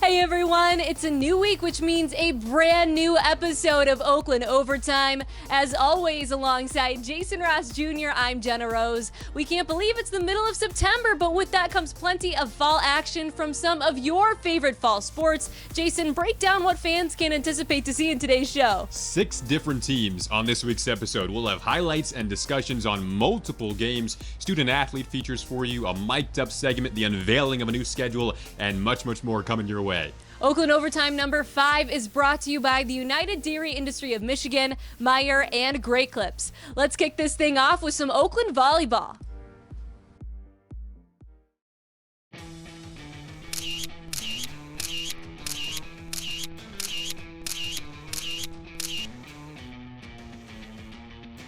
Hey everyone, it's a new week, which means a brand new episode of Oakland Overtime. As always, alongside Jason Ross Jr., I'm Jenna Rose. We can't believe it's the middle of September, but with that comes plenty of fall action from some of your favorite fall sports. Jason, break down what fans can anticipate to see in today's show. 6 different teams on this week's episode. We'll have highlights and discussions on multiple games, student-athlete features for you, a mic'd-up segment, the unveiling of a new schedule, and much more coming your way. Oakland Overtime number 5 is brought to you by the United Dairy Industry of Michigan, Meijer, and Great Clips. Let's kick this thing off with some Oakland volleyball.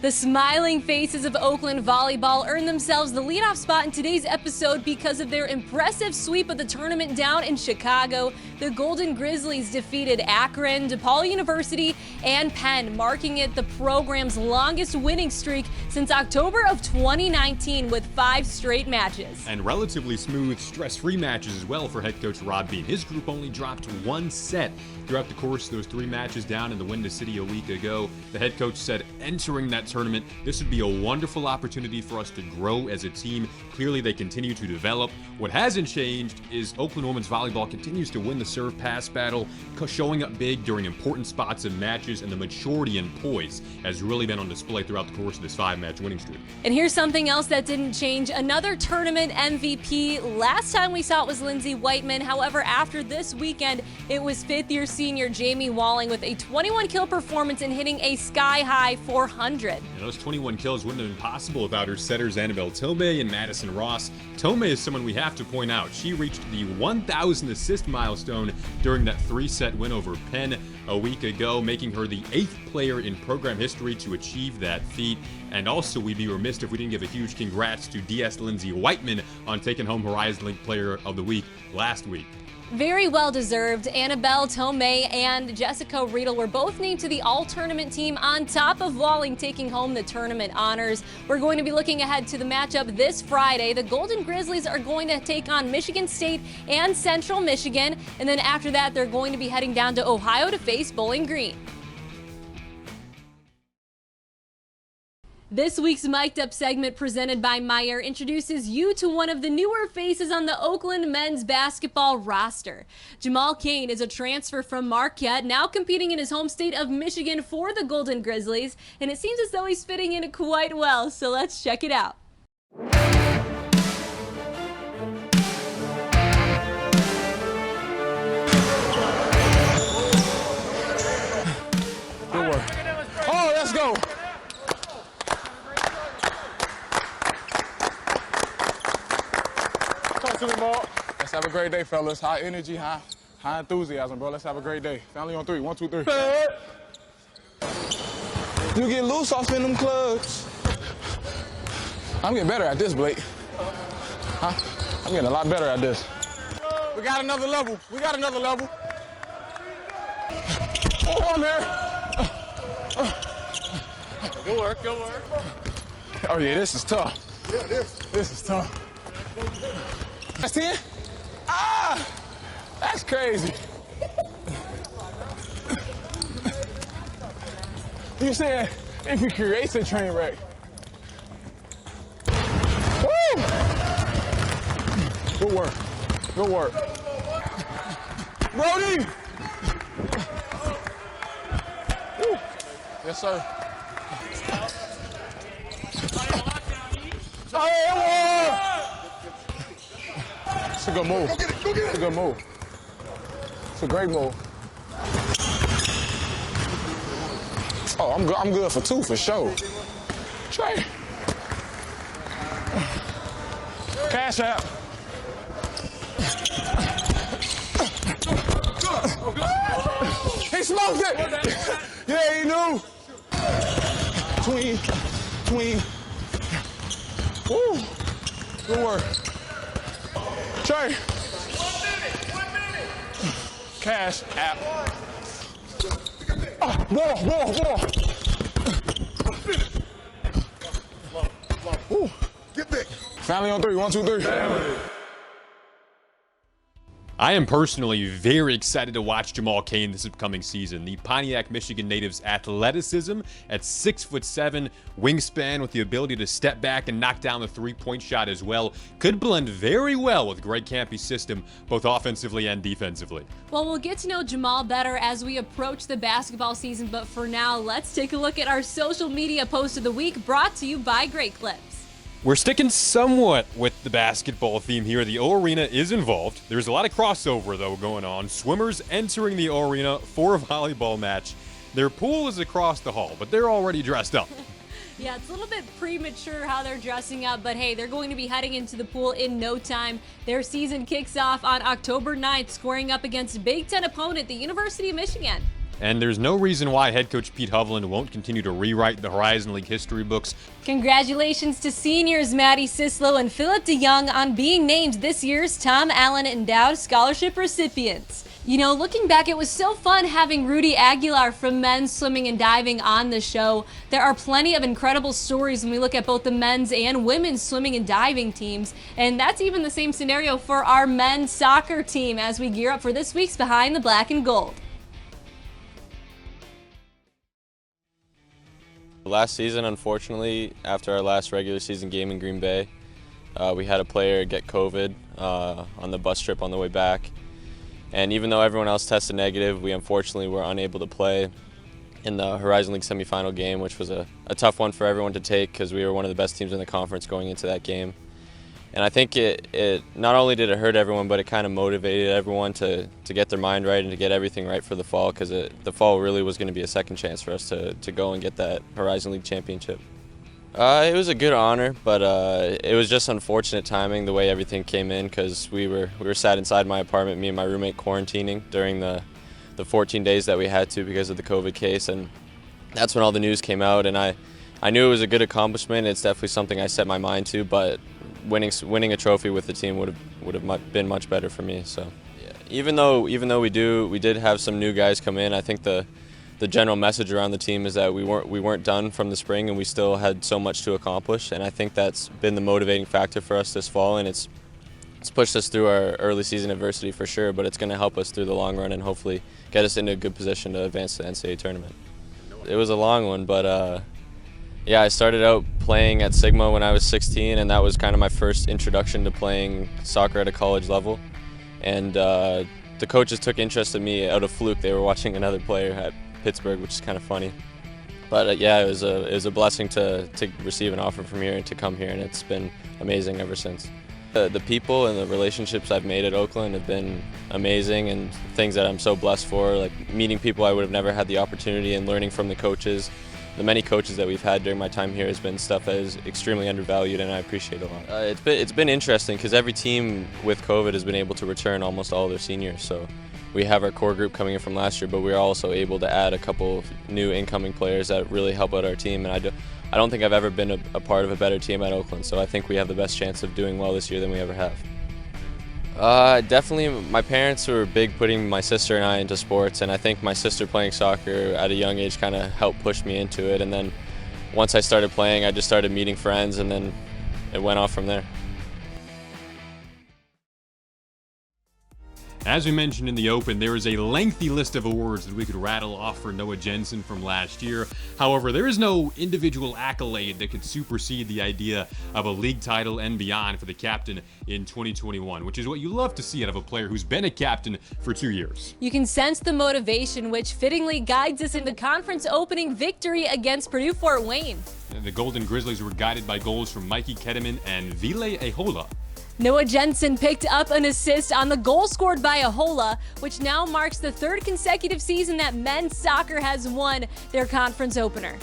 The smiling faces of Oakland volleyball earned themselves the leadoff spot in today's episode because of their impressive sweep of the tournament down in Chicago. The Golden Grizzlies defeated Akron, DePaul University, and Penn, marking it the program's longest winning streak since October of 2019 with 5 straight matches. And relatively smooth, stress-free matches as well for head coach Rob Bean. His group only dropped 1 set throughout the course of those 3 matches down in the Windy City a week ago. The head coach said entering that tournament, this would be a wonderful opportunity for us to grow as a team. Clearly, they continue to develop. What hasn't changed is Oakland women's volleyball continues to win the serve-pass battle, showing up big during important spots in matches, and the maturity and poise has really been on display throughout the course of this 5-match winning streak. And here's something else that didn't change. Another tournament MVP. Last time we saw it was Lindsay Whiteman. However, after this weekend, it was 5th-year senior Jamie Walling with a 21-kill performance and hitting a sky-high 400. And those 21 kills wouldn't have been possible without her setters Annabelle Tomei and Madison Ross. Tomei is someone we have to point out. She reached the 1,000 assist milestone during that 3-set win over Penn a week ago, making her the 8th player in program history to achieve that feat. And also, we'd be remiss if we didn't give a huge congrats to DS Lindsay Whiteman on taking home Horizon League Player of the Week last week. Very well deserved. Annabelle Tomei and Jessica Riedel were both named to the all-tournament team on top of Walling taking home the tournament honors. We're going to be looking ahead to the matchup this Friday. The Golden Grizzlies are going to take on Michigan State and Central Michigan. And then after that, they're going to be heading down to Ohio to face Bowling Green. This week's Mic'd Up segment presented by Meijer introduces you to one of the newer faces on the Oakland men's basketball roster. Jamal Cain is a transfer from Marquette, now competing in his home state of Michigan for the Golden Grizzlies, and it seems as though he's fitting in quite well, so let's check it out. Good work. Oh, let's go. To me, Mark. Let's have a great day, fellas. High energy, high enthusiasm, bro. Let's have a great day. Family on 3. 1, 2, 3. You get loose off in them clubs. I'm getting better at this, Blake. Huh? I'm getting a lot better at this. We got another level. Oh, I'm here. Good work. Oh, yeah, this is tough. Yeah, this is tough. That's 10? Ah! That's crazy. You said if he creates a train wreck. Woo! Good work. Brody! Woo. Yes, sir. Oh! It's a good move. It's a good move. It's a great move. Oh, I'm good for 2 for sure. Trey. Cash out. He smoked it. Yeah, he knew. Tween. Woo. Good work. Trey. 1 minute. Cash app. Ball. Ooh. Get back. Family on 3. 1, 2, 3. I am personally very excited to watch Jamal Cain this upcoming season. The Pontiac, Michigan native's athleticism at 6'7", wingspan with the ability to step back and knock down the three-point shot as well could blend very well with Greg Campy's system, both offensively and defensively. Well, we'll get to know Jamal better as we approach the basketball season, but for now, let's take a look at our social media post of the week, brought to you by Great Clips. We're sticking somewhat with the basketball theme here. The O Arena is involved. There's a lot of crossover, though, going on. Swimmers entering the O Arena for a volleyball match. Their pool is across the hall, but they're already dressed up. Yeah, it's a little bit premature how they're dressing up, but hey, they're going to be heading into the pool in no time. Their season kicks off on October 9th, squaring up against Big Ten opponent, the University of Michigan. And there's no reason why head coach Pete Hovland won't continue to rewrite the Horizon League history books. Congratulations to seniors Maddie Sislow and Philip DeYoung on being named this year's Tom Allen Endowed Scholarship recipients. You know, looking back, it was so fun having Rudy Aguilar from men's swimming and diving on the show. There are plenty of incredible stories when we look at both the men's and women's swimming and diving teams. And that's even the same scenario for our men's soccer team as we gear up for this week's Behind the Black and Gold. Last season, unfortunately, after our last regular season game in Green Bay, we had a player get COVID on the bus trip on the way back. And even though everyone else tested negative, we unfortunately were unable to play in the Horizon League semifinal game, which was a tough one for everyone to take because we were one of the best teams in the conference going into that game. And I think it not only did it hurt everyone, but it kind of motivated everyone to get their mind right and to get everything right for the fall, because the fall really was going to be a second chance for us to go and get that Horizon League championship. It was a good honor, but it was just unfortunate timing the way everything came in, because we were sat inside my apartment, me and my roommate, quarantining during the 14 days that we had to because of the COVID case, and that's when all the news came out. And I knew it was a good accomplishment. It's definitely something I set my mind to, but winning a trophy with the team would have been much better for me. So yeah. Even though we did have some new guys come in, I think the general message around the team is that we weren't done from the spring, and we still had so much to accomplish. And I think that's been the motivating factor for us this fall, and it's pushed us through our early season adversity for sure, but it's going to help us through the long run and hopefully get us into a good position to advance to the NCAA tournament. It was a long one, but yeah, I started out playing at Sigma when I was 16, and that was kind of my first introduction to playing soccer at a college level. And the coaches took interest in me out of fluke. They were watching another player at Pittsburgh, which is kind of funny. But yeah, it was a blessing to receive an offer from here and to come here, and it's been amazing ever since. The people and the relationships I've made at Oakland have been amazing, and things that I'm so blessed for, like meeting people I would have never had the opportunity, and learning from the coaches. The many coaches that we've had during my time here has been stuff that is extremely undervalued, and I appreciate a lot. It's been interesting because every team with COVID has been able to return almost all of their seniors. So we have our core group coming in from last year, but we're also able to add a couple of new incoming players that really help out our team. And I don't think I've ever been a part of a better team at Oakland, so I think we have the best chance of doing well this year than we ever have. Definitely, my parents were big putting my sister and I into sports, and I think my sister playing soccer at a young age kind of helped push me into it. And then once I started playing, I just started meeting friends, and then it went off from there. As we mentioned in the open, there is a lengthy list of awards that we could rattle off for Noah Jensen from last year. However, there is no individual accolade that could supersede the idea of a league title and beyond for the captain in 2021, which is what you love to see out of a player who's been a captain for 2 years. You can sense the motivation, which fittingly guides us in the conference opening victory against Purdue Fort Wayne. The Golden Grizzlies were guided by goals from Mikey Kedeman and Ville Ahola. Noah Jensen picked up an assist on the goal scored by Ahola, which now marks the third consecutive season that men's soccer has won their conference opener.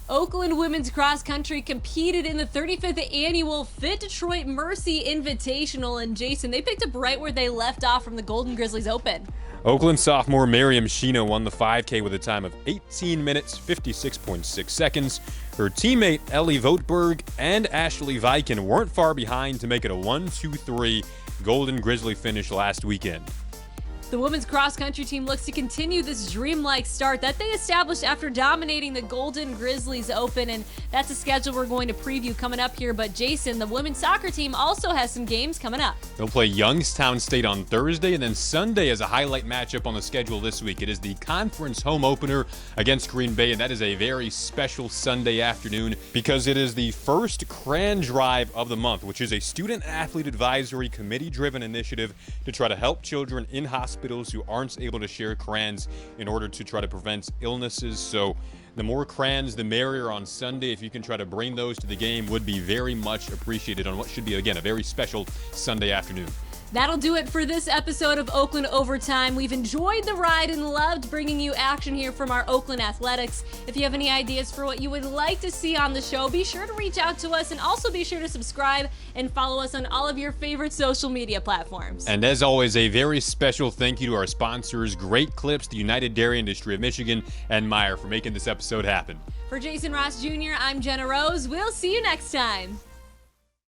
Oakland women's cross country competed in the 35th annual Fit Detroit Mercy Invitational, and Jason, they picked up right where they left off from the Golden Grizzlies Open. Oakland sophomore Miriam Sheena won the 5K with a time of 18 minutes, 56.6 seconds. Her teammate Ellie Votberg and Ashley Viken weren't far behind to make it a 1-2-3 Golden Grizzly finish last weekend. The women's cross-country team looks to continue this dreamlike start that they established after dominating the Golden Grizzlies Open, and that's a schedule we're going to preview coming up here. But Jason, the women's soccer team also has some games coming up. They'll play Youngstown State on Thursday, and then Sunday as a highlight matchup on the schedule this week. It is the conference home opener against Green Bay, and that is a very special Sunday afternoon because it is the first CRAN Drive of the month, which is a student-athlete advisory committee-driven initiative to try to help children in hospitals who aren't able to share crayons in order to try to prevent illnesses. So the more crayons, the merrier on Sunday. If you can try to bring those to the game, would be very much appreciated on what should be, again, a very special Sunday afternoon. That'll do it for this episode of Oakland Overtime. We've enjoyed the ride and loved bringing you action here from our Oakland Athletics. If you have any ideas for what you would like to see on the show, be sure to reach out to us, and also be sure to subscribe and follow us on all of your favorite social media platforms. And as always, a very special thank you to our sponsors, Great Clips, the United Dairy Industry of Michigan, and Meyer for making this episode happen. For Jason Ross Jr., I'm Jenna Rose. We'll see you next time.